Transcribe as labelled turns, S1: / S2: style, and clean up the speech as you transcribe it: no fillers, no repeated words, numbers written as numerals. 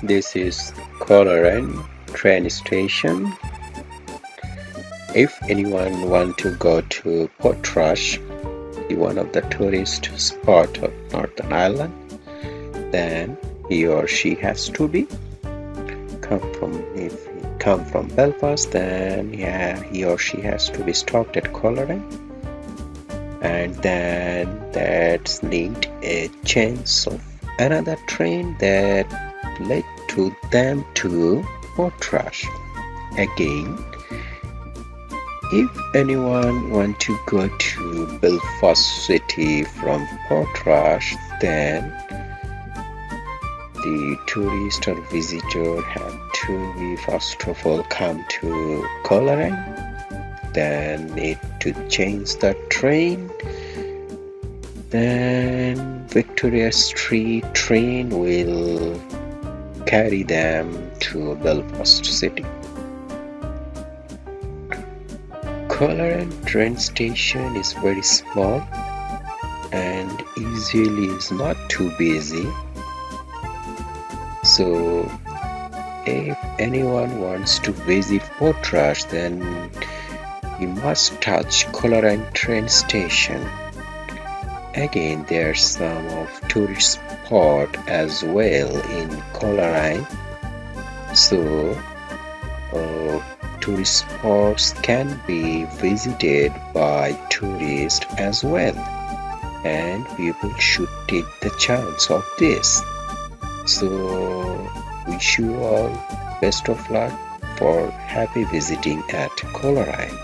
S1: This is Coleraine train station. If anyone want to go to Portrush, one of the tourist spot of Northern Ireland, then he or she has to be if he come from Belfast, then he or she has to be stopped at Coleraine, and then that's need a chance of another train that led to them to Portrush. Again, if anyone want to go to Belfast city from Portrush, then the tourist or visitor have to be first of all come to Coleraine, then need to change the train, then Victoria Street train will carry them to Belfast city. Coleraine train station is very small and usually is not too busy. So if anyone wants to visit Portrush, then you must touch Coleraine train station. Again, there's some of tourist spot as well in Coleraine. So tourist spots can be visited by tourists as well, and people should take the chance of this. So wish you all best of luck for happy visiting at Coleraine.